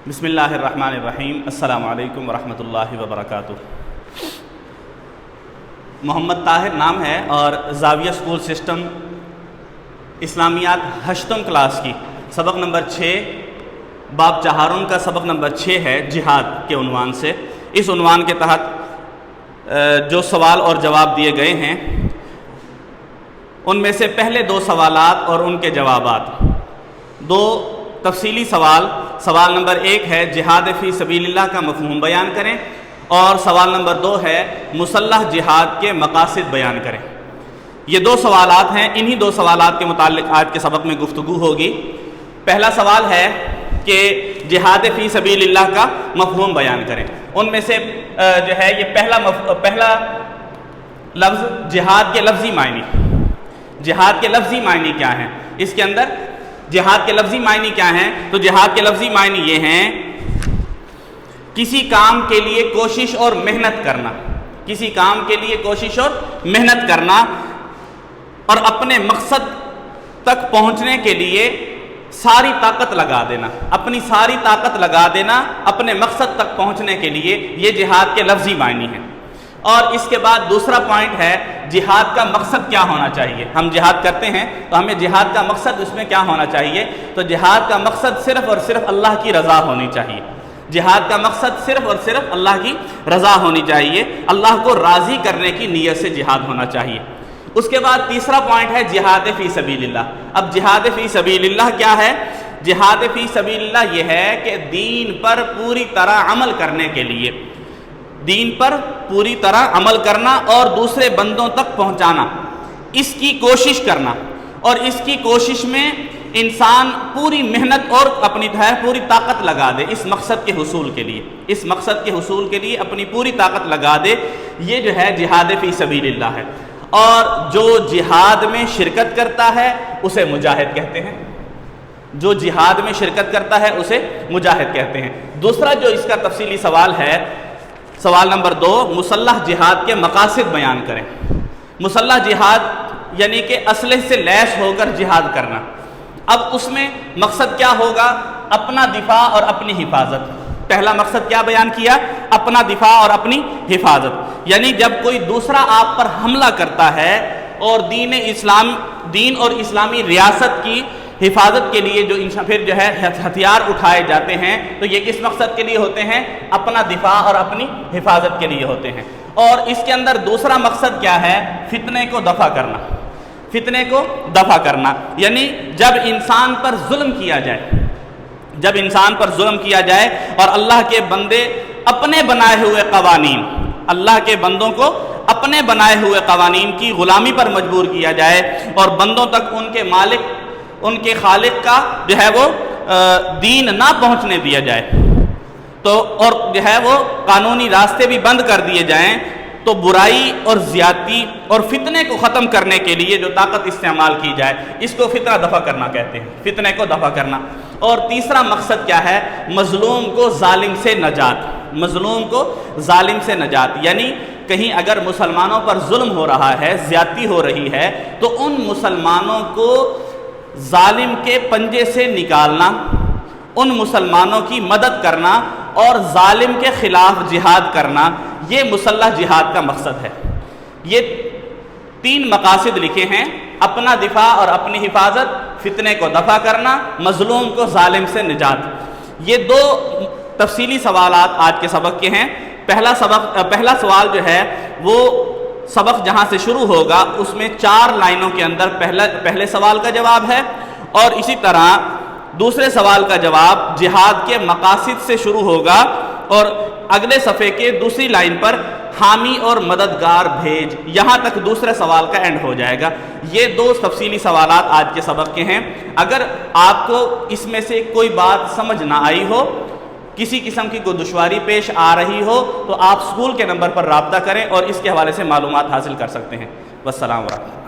بسم اللہ الرحمن الرحیم۔ السلام علیکم ورحمۃ اللہ وبرکاتہ۔ محمد طاہر نام ہے اور زاویہ اسکول سسٹم اسلامیات 8 کلاس کی سبق نمبر 6 باب چہارم کا سبق نمبر 6 ہے جہاد کے عنوان سے۔ اس عنوان کے تحت جو سوال اور جواب دیے گئے ہیں ان میں سے پہلے 2 سوالات اور ان کے جوابات، 2 تفصیلی سوال نمبر 1 ہے جہاد فی سبیل اللہ کا مفہوم بیان کریں، اور سوال نمبر 2 ہے مسلح جہاد کے مقاصد بیان کریں۔ یہ 2 سوالات ہیں، انہی 2 سوالات کے متعلق آج کے سبق میں گفتگو ہوگی۔ پہلا سوال ہے کہ جہاد فی سبیل اللہ کا مفہوم بیان کریں۔ ان میں سے جو ہے یہ پہلا لفظ جہاد کے لفظی معنی، جہاد کے لفظی معنی کیا ہیں؟ اس کے اندر جہاد کے لفظی معنی کیا ہیں؟ تو جہاد کے لفظی معنی یہ ہیں کسی کام کے لیے کوشش اور محنت کرنا، کسی کام کے لیے کوشش اور محنت کرنا اور اپنے مقصد تک پہنچنے کے لیے ساری طاقت لگا دینا، اپنی ساری طاقت لگا دینا اپنے مقصد تک پہنچنے کے لیے، یہ جہاد کے لفظی معنی ہیں۔ اور اس کے بعد دوسرا پوائنٹ ہے جہاد کا مقصد کیا ہونا چاہیے۔ ہم جہاد کرتے ہیں تو ہمیں جہاد کا مقصد اس میں کیا ہونا چاہیے؟ تو جہاد کا مقصد صرف اور صرف اللہ کی رضا ہونی چاہیے۔ جہاد کا مقصد صرف اور صرف اللہ کی رضا ہونی چاہیے، اللہ کو راضی کرنے کی نیت سے جہاد ہونا چاہیے۔ اس کے بعد تیسرا پوائنٹ ہے جہاد فی سبیل اللہ۔ اب جہاد فی سبیل اللہ کیا ہے؟ جہاد فی سبیل اللہ یہ ہے کہ دین پر پوری طرح عمل کرنے کے لیے، دین پر پوری طرح عمل کرنا اور دوسرے بندوں تک پہنچانا، اس کی کوشش کرنا، اور اس کی کوشش میں انسان پوری محنت اور اپنی پوری طاقت لگا دے اس مقصد کے حصول کے لیے، اس مقصد کے حصول کے لیے اپنی پوری طاقت لگا دے، یہ جو ہے جہاد فی سبیل اللہ ہے۔ اور جو جہاد میں شرکت کرتا ہے اسے مجاہد کہتے ہیں، جو جہاد میں شرکت کرتا ہے اسے مجاہد کہتے ہیں۔ دوسرا جو اس کا تفصیلی سوال ہے، سوال نمبر 2، مسلح جہاد کے مقاصد بیان کریں۔ مسلح جہاد یعنی کہ اسلحے سے لیس ہو کر جہاد کرنا۔ اب اس میں مقصد کیا ہوگا؟ اپنا دفاع اور اپنی حفاظت۔ پہلا مقصد کیا بیان کیا؟ اپنا دفاع اور اپنی حفاظت، یعنی جب کوئی دوسرا آپ پر حملہ کرتا ہے اور دین اور اسلامی ریاست کی حفاظت کے لیے پھر جو ہے ہتھیار اٹھائے جاتے ہیں، تو یہ کس مقصد کے لیے ہوتے ہیں؟ اپنا دفاع اور اپنی حفاظت کے لیے ہوتے ہیں۔ اور اس کے اندر دوسرا مقصد کیا ہے؟ فتنے کو دفع کرنا، فتنے کو دفع کرنا، یعنی جب انسان پر ظلم کیا جائے، جب انسان پر ظلم کیا جائے اور اللہ کے بندے اپنے بنائے ہوئے قوانین، اللہ کے بندوں کو اپنے بنائے ہوئے قوانین کی غلامی پر مجبور کیا جائے اور بندوں تک ان کے مالک، ان کے خالق کا جو ہے وہ دین نہ پہنچنے دیا جائے، تو اور جو ہے وہ قانونی راستے بھی بند کر دیے جائیں، تو برائی اور زیادتی اور فتنے کو ختم کرنے کے لیے جو طاقت استعمال کی جائے اس کو فتنہ دفع کرنا کہتے ہیں، فتنے کو دفع کرنا۔ اور تیسرا مقصد کیا ہے؟ مظلوم کو ظالم سے نجات، مظلوم کو ظالم سے نجات، یعنی کہیں اگر مسلمانوں پر ظلم ہو رہا ہے، زیادتی ہو رہی ہے، تو ان مسلمانوں کو ظالم کے پنجے سے نکالنا، ان مسلمانوں کی مدد کرنا اور ظالم کے خلاف جہاد کرنا، یہ مسلح جہاد کا مقصد ہے۔ یہ 3 مقاصد لکھے ہیں، اپنا دفاع اور اپنی حفاظت، فتنے کو دفع کرنا، مظلوم کو ظالم سے نجات۔ یہ 2 تفصیلی سوالات آج کے سبق کے ہیں۔ پہلا سوال جو ہے وہ سبق جہاں سے شروع ہوگا اس میں 4 لائنوں کے اندر پہلے سوال کا جواب ہے، اور اسی طرح دوسرے سوال کا جواب جہاد کے مقاصد سے شروع ہوگا، اور اگلے صفحے کے دوسری لائن پر حامی اور مددگار بھیج، یہاں تک دوسرے سوال کا اینڈ ہو جائے گا۔ یہ 2 تفصیلی سوالات آج کے سبق کے ہیں۔ اگر آپ کو اس میں سے کوئی بات سمجھ نہ آئی ہو، کسی قسم کی کوئی دشواری پیش آ رہی ہو، تو آپ اسکول کے نمبر پر رابطہ کریں اور اس کے حوالے سے معلومات حاصل کر سکتے ہیں۔ والسلام علیکم۔